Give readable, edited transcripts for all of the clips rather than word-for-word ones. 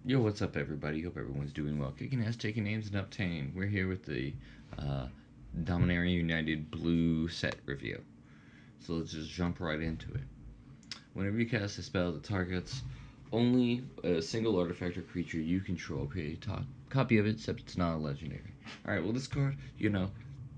Yo, what's up, everybody? Hope everyone's doing well. Kicking ass, taking names, and obtain. We're here with the uh, Dominaria United Blue set review. So let's just jump right into it. Whenever you cast a spell that targets only a single artifact or creature you control, create a copy of it, except it's not a legendary. Alright, well, this card,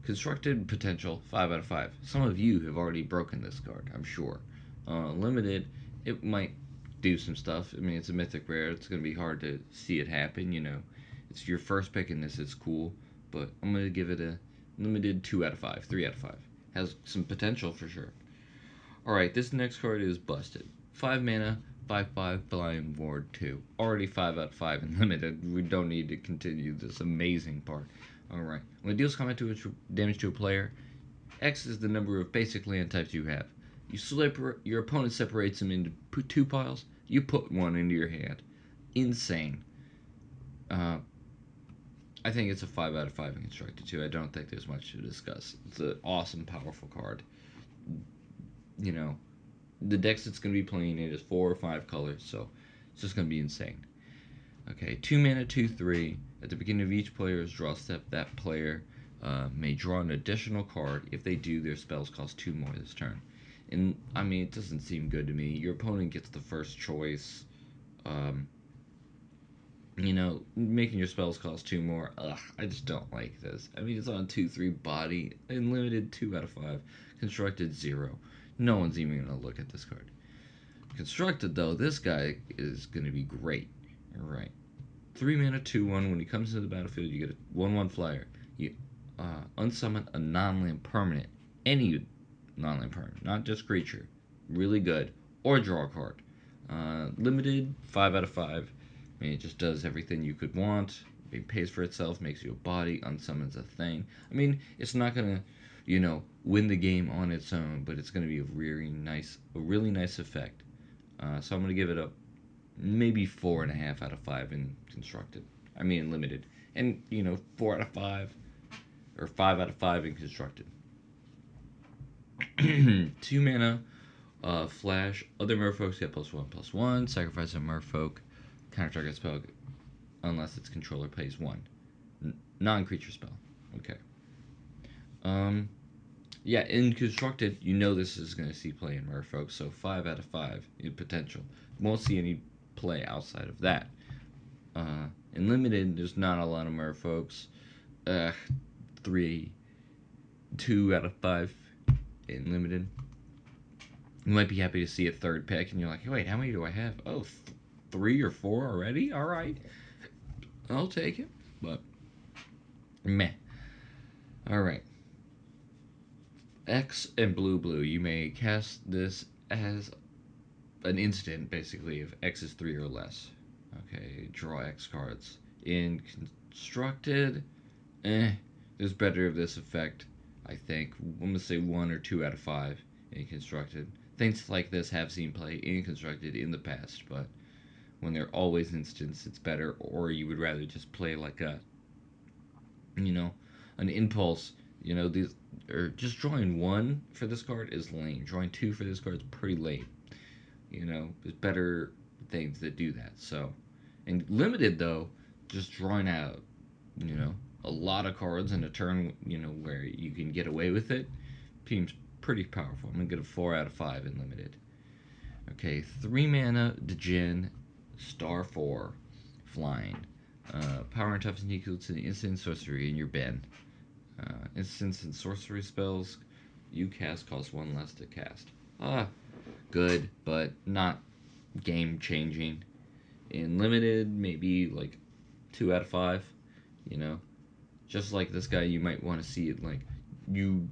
constructed potential 5 out of 5. Some of you have already broken this card, I'm sure. Limited, it might do some stuff. I mean, it's a mythic rare. It's going to be hard to see it happen. It's your first pick in this. It's cool. But I'm going to give it a limited 2 out of 5, 3 out of 5. Has some potential for sure. Alright, this next card is busted. 5 mana, 5/5 Flying Ward 2. Already 5 out of 5 in limited. We don't need to continue this amazing part. Alright, when it deals combat damage to a player, X is the number of basic land types you have. Your opponent separates them into two piles. You put one into your hand. Insane. I think it's a 5 out of 5 in Constructed too. I don't think there's much to discuss. It's an awesome, powerful card. The decks it's going to be playing in is 4 or 5 colors, so it's just going to be insane. Okay, 2 mana, 2/3. At the beginning of each player's draw step, that player may draw an additional card. If they do, their spells cost 2 more this turn. And I mean, it doesn't seem good to me. Your opponent gets the first choice. Making your spells cost 2 more. Ugh, I just don't like this. I mean, it's on 2/3 body and limited 2 out of 5. Constructed 0. No one's even gonna look at this card. Constructed though, this guy is gonna be great. All right. 3 mana, 2/1. When he comes into the battlefield, you get a 1/1 flyer. You unsummon a non-land permanent. Any non-land permanent, not just creature. Really good. Or draw a card. Limited, 5 out of 5. I mean, it just does everything you could want. It pays for itself, makes you a body, unsummons a thing. I mean, it's not gonna, win the game on its own, but it's gonna be a really nice effect. So I'm gonna give it a maybe 4.5 out of 5 in constructed. I mean, limited, and 4 out of 5 or 5 out of 5 in constructed. 2 mana, flash. Other merfolks get +1/+1. Sacrifice a merfolk. Counter target spell unless its controller pays 1. Non-creature spell. Okay. Yeah, in constructed, this is going to see play in merfolk, so 5 out of 5 in potential. Won't see any play outside of that. In limited, there's not a lot of merfolks. 2 out of 5 in limited. You might be happy to see a third pick, and you're like, wait, how many do I have? Oh, 3 or 4 already? All right, I'll take it. But meh. All right. X and blue. You may cast this as an instant, basically, if X is 3 or less. Okay, draw X cards. In constructed, there's better of this effect, I think. I'm going to say 1 or 2 out of 5 in constructed. Things like this have seen play in constructed in the past, but when they're always instants, it's better, or you would rather just play like an impulse. These, or just drawing 1 for this card is lame. Drawing 2 for this card is pretty lame. There's better things that do that. So, and limited though, just drawing out, a lot of cards in a turn, where you can get away with it, seems pretty powerful. I'm gonna get a 4 out of 5 in limited. Okay, 3 mana, Djinn, star 4, flying. Power and toughness equal to the instant sorcery in your bin. Instants and sorcery spells you cast cost 1 less to cast. Good, but not game changing. In limited, maybe like 2 out of 5. Just like this guy, you might want to see it like you're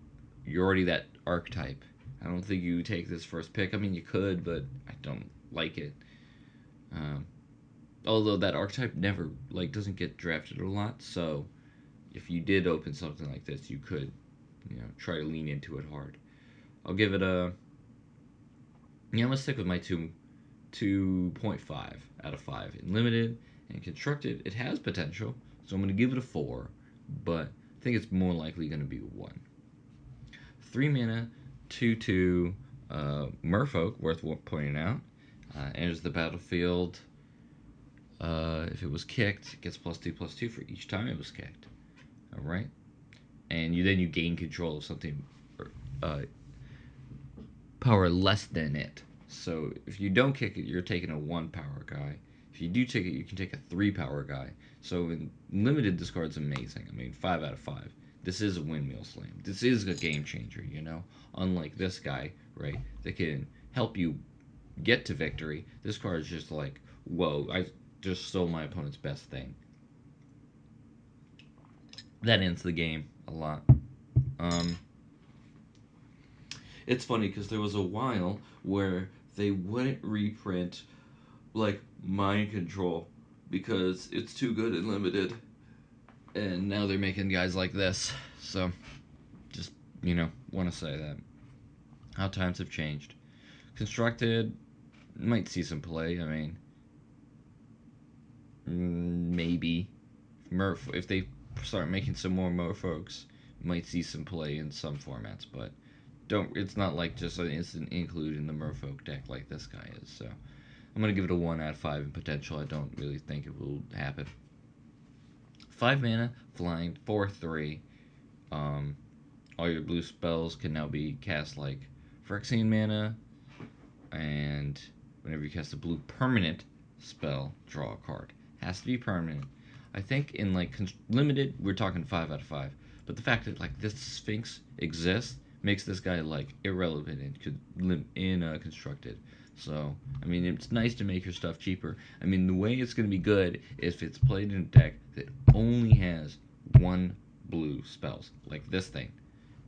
already that archetype. I don't think you take this first pick. I mean, you could, but I don't like it. Although that archetype never doesn't get drafted a lot, so if you did open something like this, you could try to lean into it hard. I'll give it a I'm gonna stick with my 2.5 out of 5 in limited. And constructed, it has potential, so I'm gonna give it a 4, but I think it's more likely gonna be a 1. 3 mana, 2/2 merfolk, worth pointing out. Enters the battlefield. If it was kicked, it gets +2/+2 for each time it was kicked. All right, and then you gain control of something uh, power less than it. So if you don't kick it, you're taking a 1 power guy. If you do take it, you can take a 3 power guy. So in limited, this card's amazing. I mean, 5 out of 5. This is a windmill slam. This is a game changer, you know? Unlike this guy, right, that can help you get to victory. This card is just like, whoa, I just stole my opponent's best thing. That ends the game a lot. It's funny because there was a while where they wouldn't reprint like Mind Control because it's too good and limited, and now they're making guys like this. So, just want to say that how times have changed. Constructed might see some play. I mean, maybe if they start making some more Merfolks, might see some play in some formats, but it's not like just an instant include in the Merfolk deck like this guy is. So I'm gonna give it a 1 out of 5 in potential. I don't really think it will happen. 5 mana, flying, 4/3. All your blue spells can now be cast like Phyrexian mana, and whenever you cast a blue permanent spell, draw a card. Has to be permanent. I think in like limited, we're talking 5 out of 5. But the fact that like this Sphinx exists makes this guy like irrelevant in constructed. So I mean, it's nice to make your stuff cheaper. I mean, the way it's gonna be good is if it's played in a deck that only has 1 blue spells, like this thing.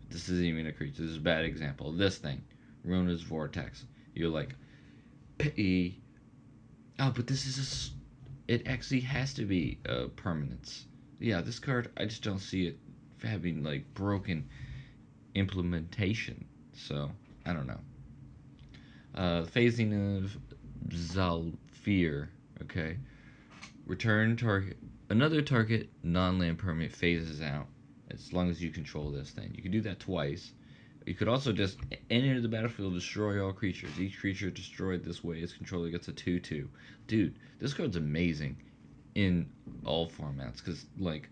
This isn't even a creature. This is a bad example. This thing, Rona's Vortex. You're like, but this is it actually has to be a permanence. Yeah, this card, I just don't see it having like broken implementation. So I don't know. Phasing of Zalfir. Okay, return target. Another target non-land permanent phases out as long as you control this thing. You can do that twice. You could also just enter the battlefield, destroy all creatures. Each creature destroyed this way, its controller gets a 2/2. Dude, this card's amazing in all formats because, like,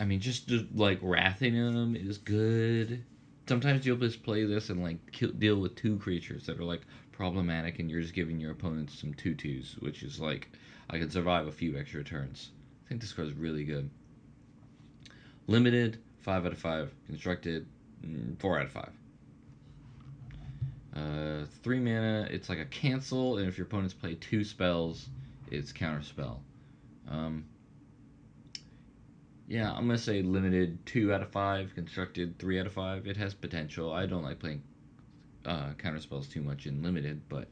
I mean, just like wrathing them is good. Sometimes you'll just play this and like deal with 2 creatures that are like problematic, and you're just giving your opponents some 2/2s, which is like I can survive a few extra turns. I think this card's really good. Limited, 5 out of 5. Constructed, 4 out of 5. 3 mana, it's like a cancel, and if your opponents play 2 spells, it's counterspell. Yeah, I'm gonna say limited 2 out of 5, constructed 3 out of 5. It has potential. I don't like playing counterspells too much in limited, but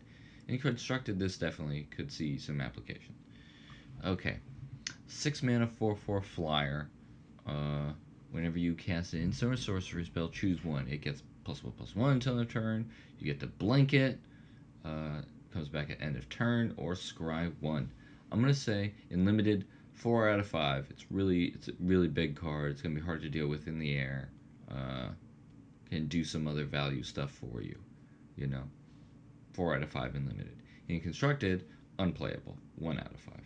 in constructed, this definitely could see some application. Okay, 6 mana, 4/4 flyer. Whenever you cast an instant or sorcery spell, choose one. It gets +1/+1 until end of turn. You get the blanket. Comes back at end of turn, or scry 1. I'm gonna say in limited 4 out of 5. It's a really big card. It's gonna be hard to deal with in the air. Can do some other value stuff for you. 4 out of 5 in limited. In constructed, unplayable. 1 out of 5.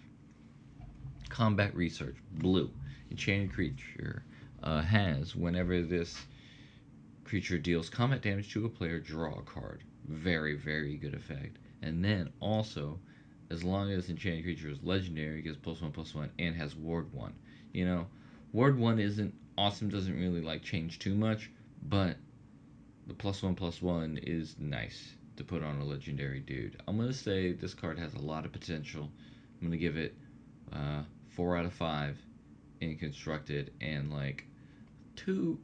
Combat research, blue. Enchanted creature has, whenever this creature deals combat damage to a player, draw a card. Very, very good effect. And then also, as long as enchanted creature is legendary, it gets +1/+1 and has ward 1. Ward 1 isn't awesome, doesn't really like change too much, but the +1/+1 is nice to put on a legendary dude. I'm gonna say this card has a lot of potential. I'm gonna give it 4 out of 5 in constructed, and like 2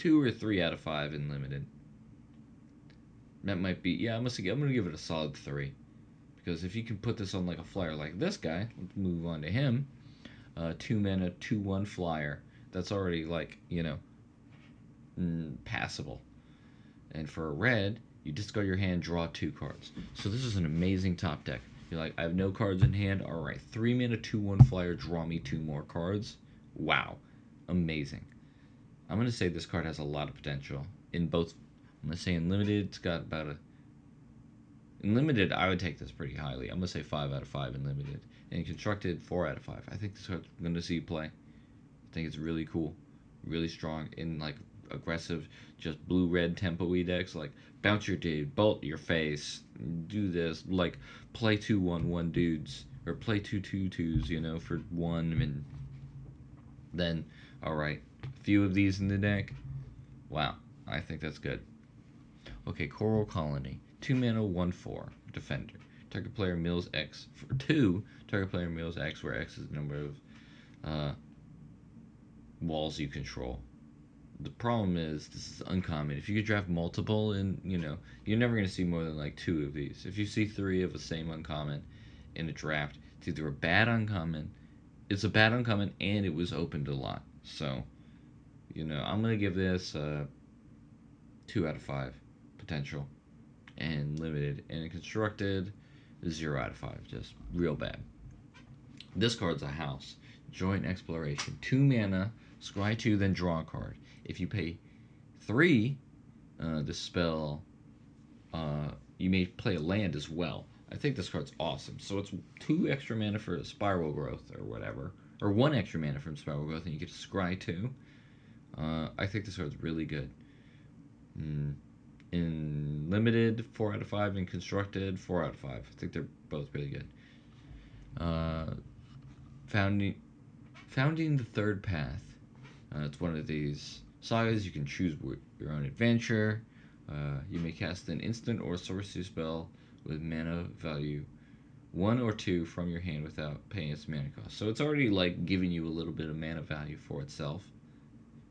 or 3 out of 5 in limited. That might be, I'm gonna give it a solid 3, because if you can put this on like a flyer like this guy, let's move on to him. 2 mana, 2/1 flyer. That's already like passable. And for a red, you discard your hand, draw 2 cards. So this is an amazing top deck. You're like, I have no cards in hand. All right, 3 mana, 2/1 flyer, draw me 2 more cards. Wow, amazing. I'm gonna say this card has a lot of potential in both. I'm gonna say in limited, it's got about In limited, I would take this pretty highly. I'm gonna say 5 out of 5 in limited. And constructed, 4 out of 5. I think this card's gonna see play. I think it's really cool, really strong in like aggressive, just blue-red tempo-y decks. Like bounce your dude, bolt your face, do this. Like play 2/1/1 dudes or play 2/2/2s, you know, for one, and then all right, a few of these in the deck. Wow, I think that's good. Okay, Coral Colony. 2 mana, 1/4. Defender. Target player mills X. For 2, target player mills X, where X is the number of walls you control. The problem is, this is uncommon. If you could draft multiple, and you're never going to see more than like 2 of these. If you see 3 of the same uncommon in a draft, it's either a bad uncommon, it's a bad uncommon, and it was opened a lot. So, I'm going to give this 2 out of 5 potential and limited, and constructed 0 out of 5, just real bad. This card's a house. Joint Exploration. 2 mana, scry 2, then draw a card. If you pay 3, this spell, you may play a land as well. I think this card's awesome. So it's 2 extra mana for Spiral Growth or whatever, or 1 extra mana from Spiral Growth, and you get to scry 2. I think this card's really good. In limited, 4 out of 5. In constructed, 4 out of 5. I think they're both really good. Founding the Third Path. It's one of these sagas. You can choose your own adventure. You may cast an instant or sorcery spell with mana value 1 or 2 from your hand without paying its mana cost. So it's already like giving you a little bit of mana value for itself.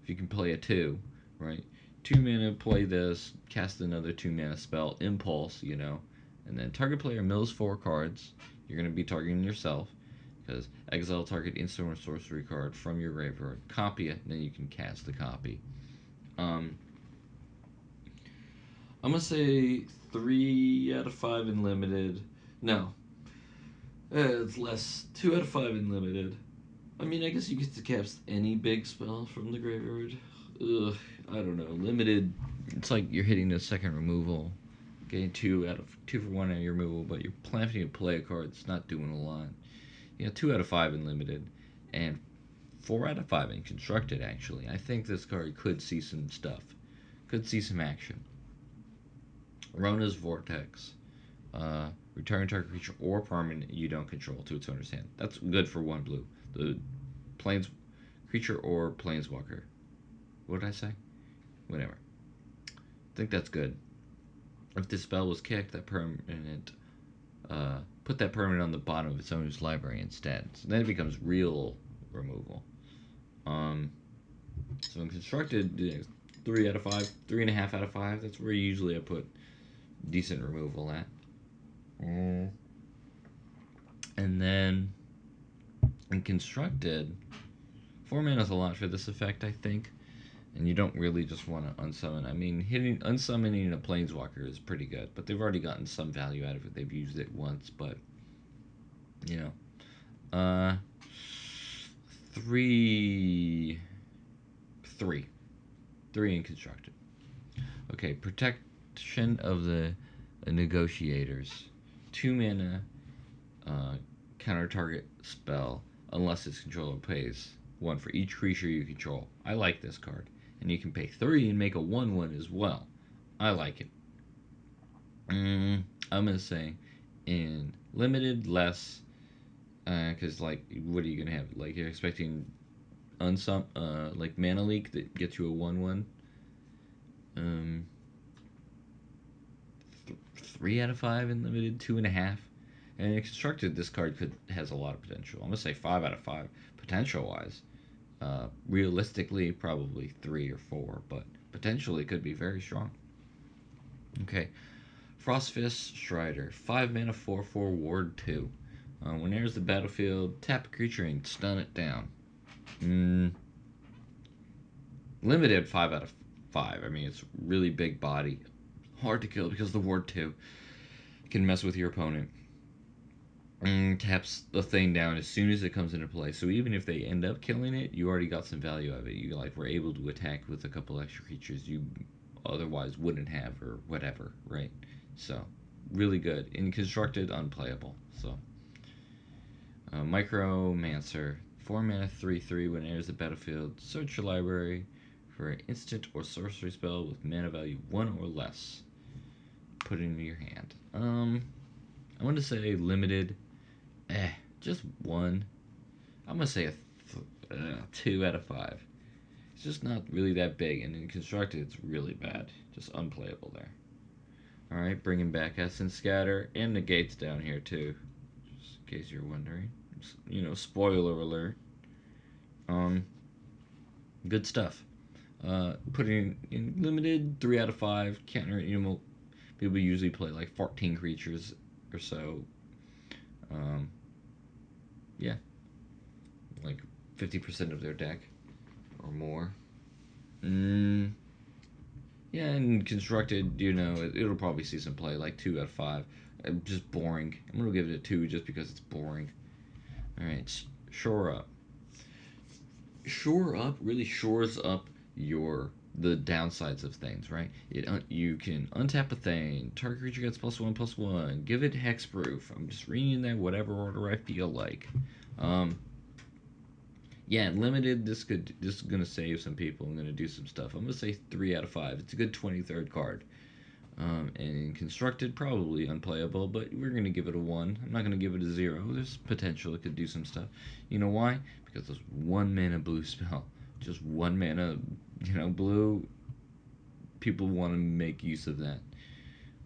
If you can play a 2, right? 2 mana, play this, cast another 2 mana spell, Impulse, and then target player mills 4 cards. You're going to be targeting yourself, because exile target instant or sorcery card from your graveyard, copy it, and then you can cast the copy. I'm going to say 3 out of 5 in limited. No. It's less. 2 out of 5 in limited. I mean, I guess you get to cast any big spell from the graveyard. Ugh, I don't know. Limited, it's like you're hitting the second removal, getting 2 for 1 out of your removal, but you're planning to play a card that's not doing a lot. 2 out of 5 in limited, and 4 out of 5 in constructed, actually. I think this card could see some stuff. Could see some action. Rona's Vortex. Return target creature or permanent you don't control to its owner's hand. That's good for 1 blue. The creature or planeswalker. What did I say? Whatever. I think that's good. If this spell was kicked, that permanent, put that permanent on the bottom of its owner's library instead. So then it becomes real removal. So in constructed, 3 out of 5, 3.5 out of 5. That's where usually I put decent removal at. And then in constructed, 4 mana is a lot for this effect, I think. And you don't really just want to unsummon. I mean, unsummoning a planeswalker is pretty good, but they've already gotten some value out of it. They've used it once, but 3 in constructed. Okay, Protection of the Negotiators. 2 mana, counter target spell unless its controller pays 1 for each creature you control. I like this card. And you can pay 3 and make a 1/1 as well. I like it. I'm going to say in limited, less, because, like, what are you going to have? Like, you're expecting like Mana Leak that gets you a 1/1. 3 out of 5 in limited, 2.5. And in constructed, this card has a lot of potential. I'm going to say 5 out of 5, potential-wise. Realistically, probably 3 or 4, but potentially could be very strong. Okay, Frostfist Strider, 5 mana, 4/4, ward 2. When it enters the battlefield, tap a creature and stun it down. Limited, 5 out of 5. I mean, it's really big body, hard to kill because the ward 2 can mess with your opponent. Taps the thing down as soon as it comes into play. So even if they end up killing it, you already got some value out of it. You were able to attack with a couple extra creatures you otherwise wouldn't have, or whatever, right? So really good. In constructed, unplayable. So, Micromancer. 4 mana, 3/3. When it enters the battlefield, search your library for an instant or sorcery spell with mana value 1 or less. Put it into your hand. I want to say limited. Just 1. I'm going to say a 2 out of 5. It's just not really that big, and in constructed, it's really bad. Just unplayable there. Alright, bringing back Essence Scatter, and Negate's down here too, just in case you're wondering. Spoiler alert. Good stuff. Putting in limited, 3 out of 5. Counter, people usually play like 14 creatures or so. Yeah. Like 50% of their deck or more. Yeah, and constructed, it'll probably see some play, like 2 out of 5. Just boring. I'm going to give it a 2 just because it's boring. Alright, Shore Up. Shore Up really shores up the downsides of things, right? You can untap a thing, target creature gets +1/+1, give it hexproof. I'm just reading that whatever order I feel like. Yeah, limited. This is gonna save some people. I'm gonna do some stuff. I'm gonna say 3 out of 5. It's a good 23rd card. And constructed, probably unplayable, but we're gonna give it a 1. I'm not gonna give it a 0. There's potential it could do some stuff. You know why? Because it's 1 mana blue spell. Just 1 mana, blue. People want to make use of that.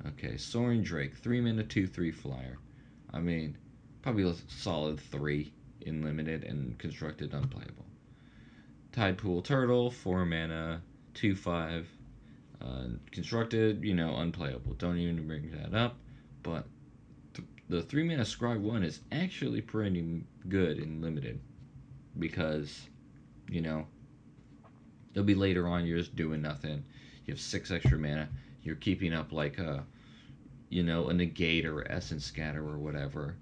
Okay, Soaring Drake, 3 mana, 2/3 flyer. I mean, probably a solid 3 in limited, and constructed unplayable. Tidepool Turtle, 4 mana, 2/5. Constructed, unplayable. Don't even bring that up. But the 3 mana Scry 1 is actually pretty good in limited. Because, it'll be later on, you're just doing nothing. You have 6 extra mana. You're keeping up like a negate or essence scatter or whatever.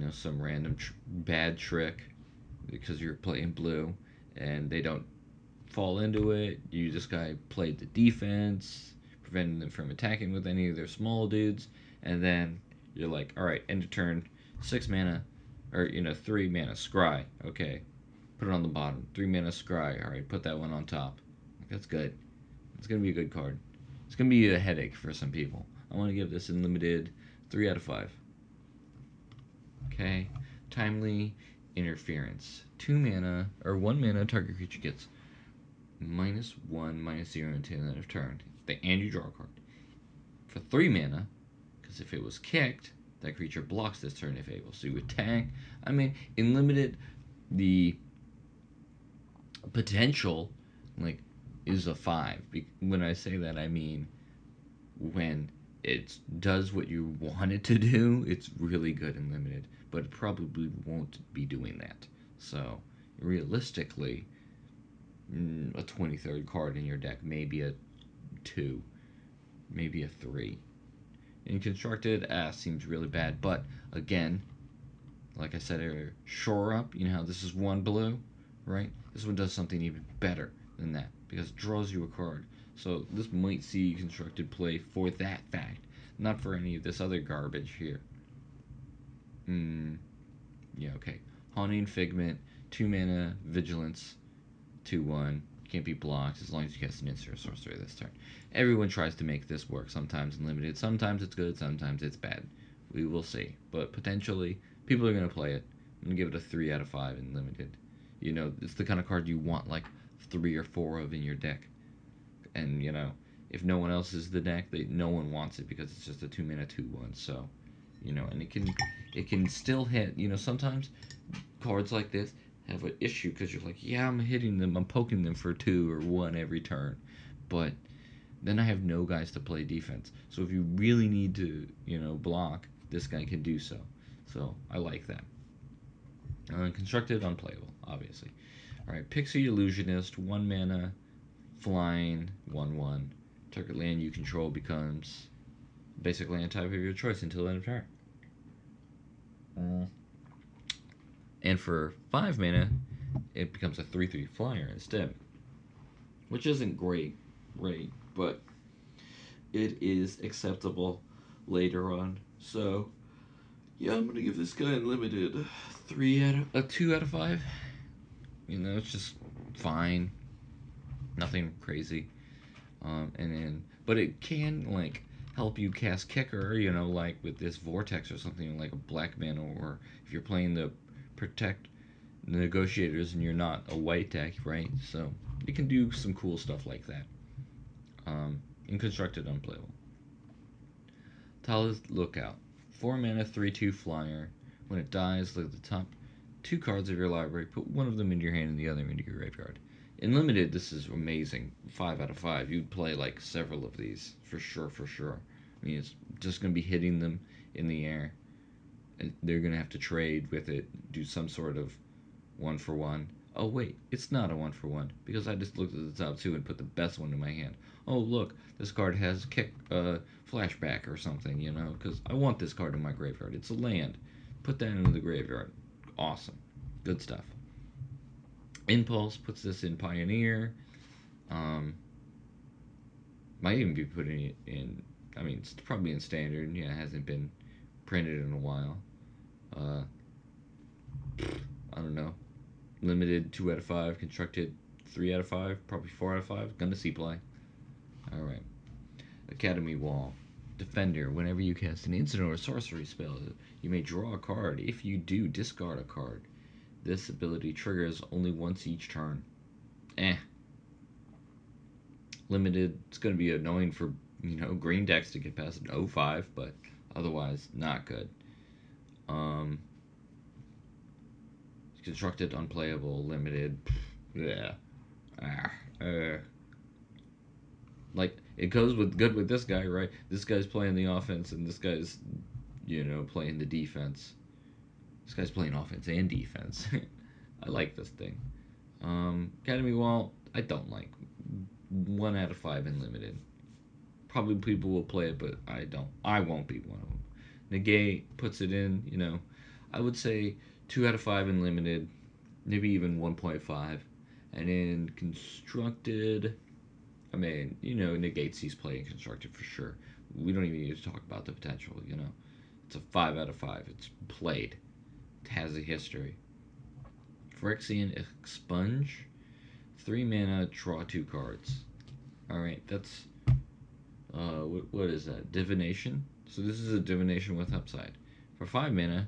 Some random bad trick because you're playing blue and they don't fall into it. You just played the defense, preventing them from attacking with any of their small dudes, and then you're like, alright, end of turn, 6 mana, or 3 mana, scry, okay, put it on the bottom, 3 mana scry, alright, put that one on top. That's good. It's gonna be a good card. It's gonna be a headache for some people. I want to give this in limited 3 out of 5. Okay, Timely Interference. 2 mana, or 1 mana, target creature gets -1, -0 until the end of turn. And you draw a card. For 3 mana, because if it was kicked, that creature blocks this turn if able. So you attack. I mean, in limited, the potential, is a 5. When I say that, I mean when it does what you want it to do, it's really good in limited. But it probably won't be doing that. So, realistically, a 23rd card in your deck, maybe a 2, maybe a 3. In constructed, seems really bad, but again, like I said earlier, Shore Up, how this is 1 blue, right? This one does something even better than that, because it draws you a card. So this might see constructed play for that fact, not for any of this other garbage here. Yeah, okay. Haunting Figment, 2 mana, Vigilance, 2/1. Can't be blocked as long as you cast an instant or sorcery this turn. Everyone tries to make this work, sometimes in limited. Sometimes it's good, sometimes it's bad. We will see. But potentially, people are going to play it. I'm going to give it a 3 out of 5 in limited. It's the kind of card you want, 3 or 4 of in your deck. And, if no one else is the deck, no one wants it because it's just a 2 mana 2/1. So, and it can still hit. Sometimes cards like this have an issue because you're like, yeah, I'm hitting them, I'm poking them for 2 or 1 every turn, but then I have no guys to play defense. So if you really need to, block, this guy can do so. So I like that. Constructed, unplayable, obviously. Alright, Pixie Illusionist, 1 mana, flying, 1/1. Target land you control becomes basic land type of your choice until end of turn. And for 5 mana, it becomes a 3/3 flyer instead. Which isn't great, but it is acceptable later on. So yeah, I'm gonna give this guy Unlimited 2 out of 5. You know, it's just fine, nothing crazy. And then, but it can like help you cast Kicker, you know, like with this Vortex or something like a black mana, or if you're playing the Protect Negotiators and you're not a white deck, right? So you can do some cool stuff like that. In Constructed Unplayable. Tala's Lookout. 4 mana, 3/2 flyer. When it dies, look at the top 2 cards of your library, put one of them into your hand and the other into your graveyard. In Limited, this is amazing. 5 out of 5. You'd play like several of these, for sure, for sure. I mean, it's just going to be hitting them in the air. And they're going to have to trade with it, do some sort of 1-for-1. Oh, wait, it's not a 1-for-1, because I just looked at the top 2 and put the best one in my hand. Oh, look, this card has flashback or something, you know, because I want this card in my graveyard. It's a land. Put that into the graveyard. Awesome. Good stuff. Impulse puts this in Pioneer. Might even be putting it in, I mean, it's probably in Standard. Yeah, it hasn't been printed in a while. I don't know. Limited 2 out of 5. Constructed 3 out of 5. Probably 4 out of 5. Gonna see play. Alright. Academy Wall. Defender. Whenever you cast an instant or a sorcery spell, you may draw a card. If you do, discard a card. This ability triggers only once each turn. Limited. It's going to be annoying for, you know, green decks to get past an 05, but otherwise, not good. Constructed Unplayable. Limited. Yeah. Like, it goes good with this guy, right? This guy's playing the offense, and this guy's, you know, playing the defense. This guy's playing offense and defense. I like this thing. Academy Wall, I don't like. 1 out of 5 in Limited. Probably people will play it, but I don't. I won't be one of them. Negate puts it in, you know, I would say 2 out of 5 in Limited, maybe even 1.5. And in Constructed, I mean, you know, negates he's playing Constructed for sure. We don't even need to talk about the potential, you know. It's a 5 out of 5. It's played. It has a history. Phyrexian Expunge. 3 mana, draw 2 cards. Alright, that's... what is that? Divination? So this is a Divination with upside. For 5 mana,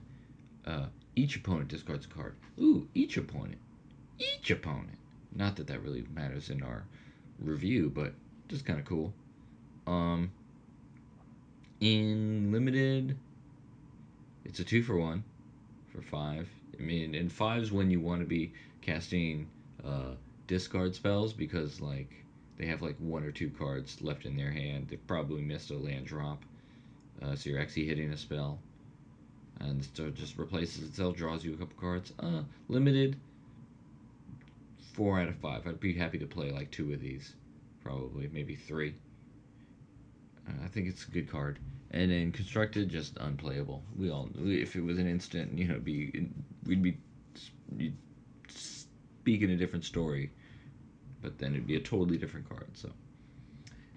each opponent discards a card. Ooh, each opponent. Each opponent. Not that that really matters in our review, but just kind of cool. In Limited, it's a 2-for-1 for 5. I mean, and 5's when you want to be casting discard spells, because like they have like 1 or 2 cards left in their hand. They probably missed a land drop, so you're actually hitting a spell, and so it just replaces itself, draws you a couple cards. Limited, 4 out of 5. I'd be happy to play like 2 of these, probably maybe 3. I think it's a good card. And then Constructed, just unplayable. We all, if it was an instant, you know, we'd be speaking a different story, but then it'd be a totally different card. So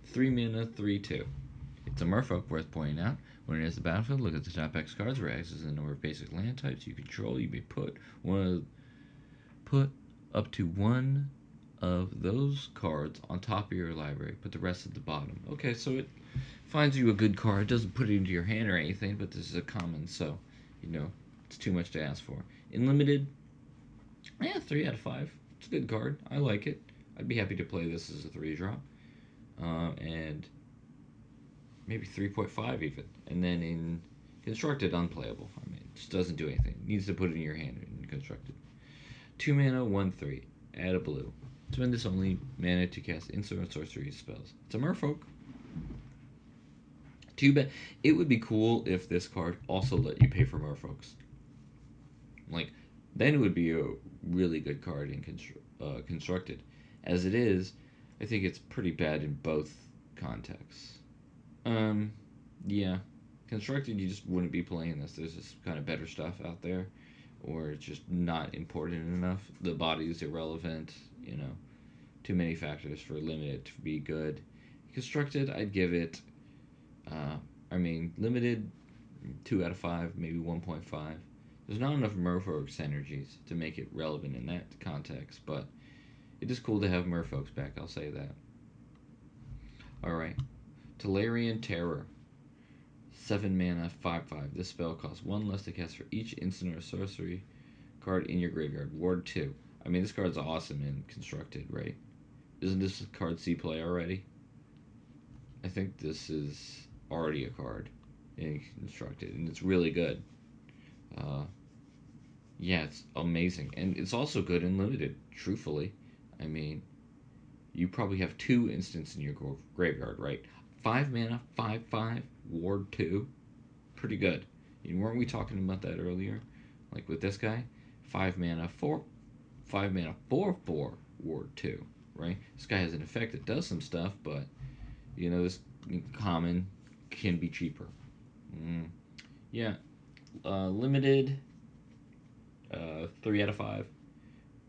3 mana, 3/2. It's a merfolk, worth pointing out. When it enters the battlefield, look at the top X cards, where X is the number of basic land types you control. You may put up to one of those cards on top of your library. Put the rest at the bottom. Okay, so it finds you a good card. It doesn't put it into your hand or anything, but this is a common, so, you know, it's too much to ask for. In Limited, 3 out of 5. It's a good card. I like it. I'd be happy to play this as a 3-drop. And maybe 3.5 even. And then in Constructed, unplayable. I mean, it just doesn't do anything. It needs to put it in your hand in Constructed. 2 mana, 1/3. Add a blue. Spend this only mana to cast instant or sorcery spells. It's a merfolk. Too bad. It would be cool if this card also let you pay for merfolks. Like, then it would be a really good card in Constructed. As it is, I think it's pretty bad in both contexts. Yeah. Constructed, you just wouldn't be playing this. There's just kind of better stuff out there, or it's just not important enough. The body is irrelevant, you know. Too many factors for Limited to be good. Constructed, I'd give it I mean, limited 2 out of 5, maybe 1.5. There's not enough Merfolk's energies to make it relevant in that context, but it is cool to have Merfolks back, I'll say that. Alright. Talarian Terror. 7 mana, 5/5. This spell costs 1 less to cast for each instant or sorcery card in your graveyard. Ward 2. I mean, this card's awesome and constructed, right? Isn't this card C play already? I think this is already a card in constructed, and it's really good. Yeah, it's amazing. And it's also good in limited, truthfully. I mean, you probably have 2 instants in your graveyard, right? 5 mana, 5/5, Ward 2. Pretty good. Weren't we talking about that earlier? Like with this guy? 5 mana, 5 mana, 4/4, Ward 2, right? This guy has an effect that does some stuff, but, this common can be cheaper. Yeah. Limited, 3 out of 5,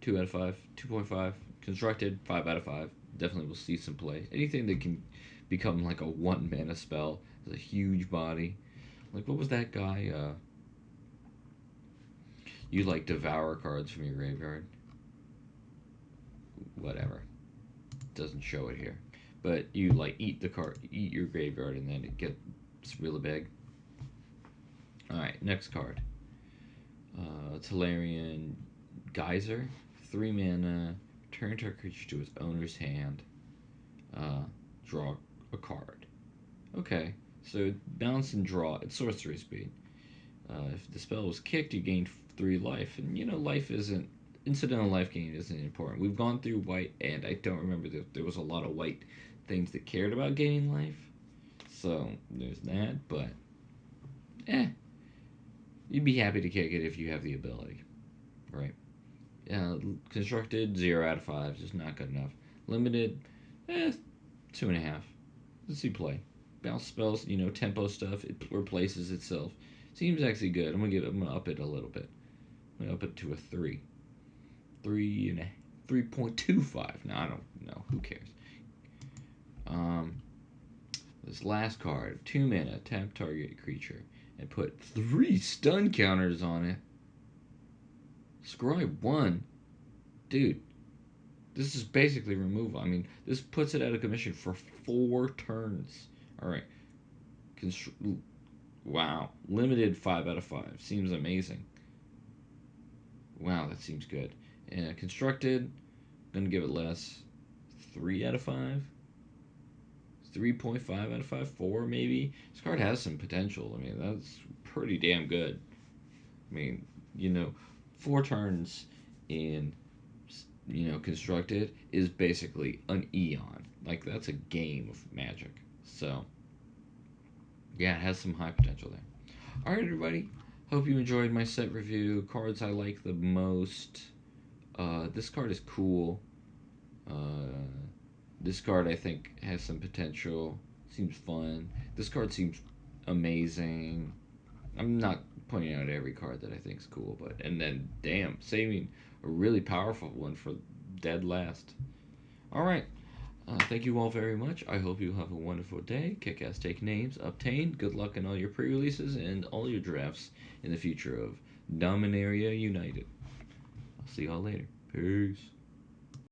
2 out of 5, 2.5. Constructed, 5 out of 5. Definitely will see some play. Anything that can become like a 1 mana spell is a huge body. Like, what was that guy? You like devour cards from your graveyard. Whatever. Doesn't show it here. But you like eat your graveyard, and then it gets really big. Alright, next card. Talarian Geyser. 3 mana. Turn target creature to its owner's hand. Draw a card. Okay, so bounce and draw. It's sorcery speed. If the spell was kicked, you gained 3 life. And life isn't. Incidental life gain isn't important. We've gone through white, and I don't remember that there was a lot of white things that cared about gaining life. So there's that, but you'd be happy to kick it if you have the ability, right? Constructed, 0 out of 5, just not good enough. Limited, 2.5. Let's see play. Bounce spells, tempo stuff, it replaces itself. Seems actually good. I'm gonna up it a little bit. I'm gonna up it to a 3. 3.25. No, I don't know. Who cares? This last card, 2 mana, tap target creature, and put 3 stun counters on it. Scribe 1. Dude, this is basically removal. I mean, this puts it out of commission for 4 turns. Alright. Wow. Limited 5 out of 5. Seems amazing. Wow, that seems good. Constructed, gonna give it less. 3 out of 5? 3.5 out of 5? 4 maybe? This card has some potential. I mean, that's pretty damn good. I mean, 4 turns in, constructed is basically an eon. Like, that's a game of Magic. So, yeah, it has some high potential there. Alright, everybody. Hope you enjoyed my set review. Cards I like the most. This card is cool. This card, I think, has some potential. Seems fun. This card seems amazing. I'm not pointing out every card that I think is cool, but... And then, damn, saving a really powerful one for dead last. Alright. Thank you all very much. I hope you have a wonderful day. Kick-ass take names. Obtain. Good luck in all your pre-releases and all your drafts in the future of Dominaria United. I'll see y'all later. Peace.